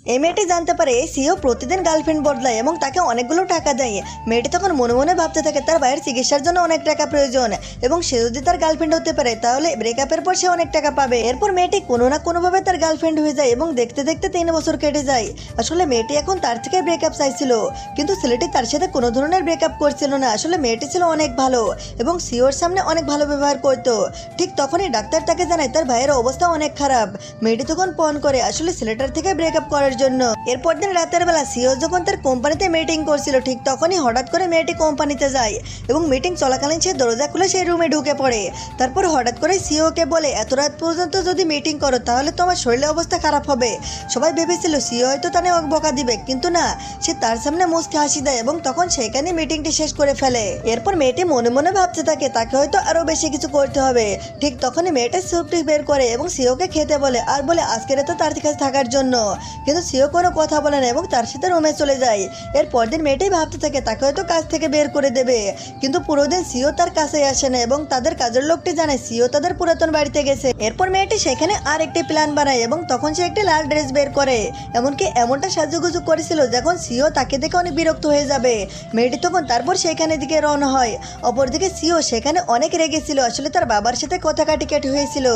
এই মেয়েটি জানতে পারে সিও প্রতিদিন গার্লফ্রেন্ড বদলায় এবং তাকে অনেকগুলো টাকা দেয়। মেয়েটি তখন মনে মনে ভাবতে থাকে তার ভাইয়ের চিকিৎসার জন্য অনেক টাকা প্রয়োজন এবং সে যদি তার গার্লফ্রেন্ড হতে পারে তাহলে ব্রেকআপের পর সে অনেক টাকা পাবে। এরপর মেয়েটি কোনো না কোনোভাবে তার গার্লফ্রেন্ড হয়ে যায় এবং দেখতে দেখতে 3 বছর কেটে যায়। আসলে মেয়েটি এখন তার থেকে ব্রেকআপ চাইছিল, কিন্তু ছেলেটি তার সাথে কোনো ধরনের ব্রেকআপ করছিল না। আসলে মেয়েটি ছিল অনেক ভালো এবং সিওর সামনে অনেক ভালো ব্যবহার করতো। ঠিক তখনই ডাক্তার তাকে জানায় তার ভাইয়ের অবস্থা অনেক খারাপ। মেয়েটি তখন ফোন করে আসলে ছেলেটার থেকে ব্রেকআপ করার জন্য। এরপর দিন রাতের বেলা সিও যখন তার কোম্পানিতে মিটিং করছিল ঠিক তখনই হঠাৎ করে মেয়েটি কোম্পানিতে যায় এবং মিটিং চলাকালীন সে দরজা খুলে সেই রুমে ঢুকে পড়ে। তারপর হঠাৎ করে সিওকে বলে এত রাত পর্যন্ত যদি মিটিং করো তাহলে তোমার শরীরের অবস্থা খারাপ হবে। সবাই ভেবেছিল সিও হয়তো তাকে বকা দিবে, কিন্তু না, সে তার সামনে মুচকি হাসি দেয় এবং তখন সেখানে মিটিংটি শেষ করে ফেলে। এরপর মেয়েটি মনে মনে ভাবতে থাকে তাকে হয়তো আরো বেশি কিছু করতে হবে। ঠিক তখনই মেয়েটা স্যুপটি বের করে এবং সিওকে খেতে বলে আর বলে আজকের তো তার কাছে থাকার জন্য, কিন্তু সিও কোনো কথা বলে না এবং তার সাথে রুমে চলে যায়। এরপর দিন মেয়েটাই ভাবতে থাকে তাকে হয়তো কাজ থেকে বের করে দেবে, কিন্তু পুরো দিন সিও তার কাছে আসে না এবং তাদের কাজের লোকটি জানায় সিও তাদের পুরাতন বাড়িতে গেছে। এরপর মেয়েটি সেখানে আর একটি প্ল্যান বানায় এবং তখন সে একটি লাল ড্রেস বের করে, এমনকি এমনটা সাজুগুজু করেছিল যখন সিও তাকে দেখে অনেক বিরক্ত হয়ে যাবে। মেয়েটি তখন তারপর সেখানে দিকে রওনা হয়। অপরদিকে সিও সেখানে অনেক রেগেছিল, আসলে তার বাবার সাথে কথা কাটাকাটি হয়েছিল।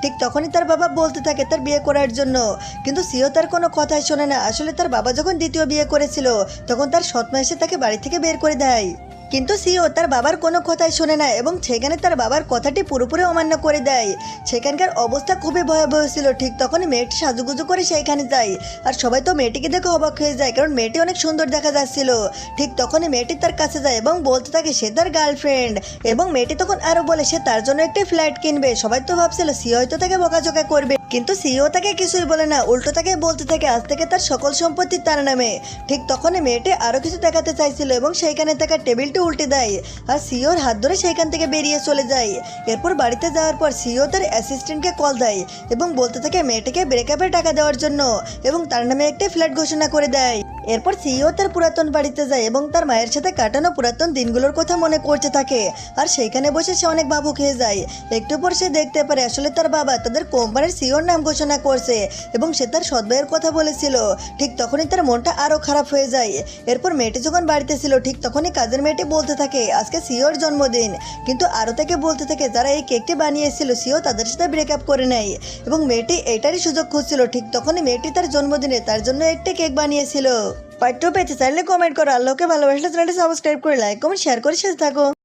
ঠিক তখনই তার বাবা বলতে থাকে তার বিয়ে করার জন্য, কিন্তু সিও তার কোনো কথাই শোনে না। আসলে তার বাবা যখন দ্বিতীয় বিয়ে করেছিল তখন তার সৎমা এসে তাকে বাড়ি থেকে বের করে দেয়, কিন্তু সিও তার বাবার কোনো কথাই শোনে না এবং সেখানে তার বাবার কথাটি পুরোপুরি অমান্য করে দেয়। সেখানকার অবস্থা খুবই ভয়াবহ ছিল। ঠিক তখনই মেয়েটি সাজুগুজু করে সেইখানে যায় আর সবাই তো মেয়েটিকে দেখে অবাক হয়ে যায়, কারণ মেয়েটি অনেক সুন্দর দেখা যাচ্ছিল। ঠিক তখনই মেয়েটি তার কাছে যায় এবং বলতে থাকে সে তার গার্লফ্রেন্ড, এবং মেয়েটি তখন আরো বলে সে তার জন্য একটি ফ্ল্যাট কিনবে। সবাই তো ভাবছিল সিও হয়তো তাকে বকাঝকা করবে, কিন্তু সিও তাকে কিছুই বলে না, উল্টো তাকে বলতে থাকে আজ থেকে তার সকল সম্পত্তি তার নামে। ঠিক তখনই মেয়েটি আরো কিছু দেখাতে চাইছিল এবং সেইখানে থাকা টেবিলটি উল্টে দেয় আর সিওর হাত ধরে সেইখান থেকে বেরিয়ে চলে যায়। এরপর বাড়িতে যাওয়ার পর সিও তার অ্যাসিস্ট্যান্টকে কল দেয় এবং বলতে থাকে মেয়েটিকে ব্রেকআপের টাকা দেওয়ার জন্য এবং তার নামে একটি ফ্ল্যাট ঘোষণা করে দেয়। এরপর সিও তার পুরাতন বাড়িতে যায় এবং তার মায়ের সাথে কাটানো পুরাতন দিনগুলোর কথা মনে করতে থাকে আর সেইখানে বসে সে অনেক ভাবুক হয়ে যায়। একটু পর সে দেখতে পারে আসলে তার বাবা তাদের কোম্পানির সিওর নাম ঘোষণা করছে এবং সে তার সৎ ভাইয়ের কথা বলেছিল। ঠিক তখনই তার মনটা আরো খারাপ হয়ে যায়। এরপর মেয়েটি যখন বাড়িতে ছিল ঠিক তখনই কাজের মেয়েটি বলতে থাকে আজকে সিওর জন্মদিন, কিন্তু আরো তাকে বলতে থাকে যারা এই কেকটি বানিয়েছিল সিও তাদের সাথে ব্রেকআপ করে নেয় এবং মেয়েটি এটারই সুযোগ খুঁজছিল। ঠিক তখনই মেয়েটি তার জন্মদিনে তার জন্য একটি কেক বানিয়েছিল। পার্ট 2 পেতে চাইলে কমেন্ট করো। আল্লাহকে ভালোবাসলে চ্যানেলটি সাবস্ক্রাইব করে লাইক কমেন্ট শেয়ার করে সাথে থাকো।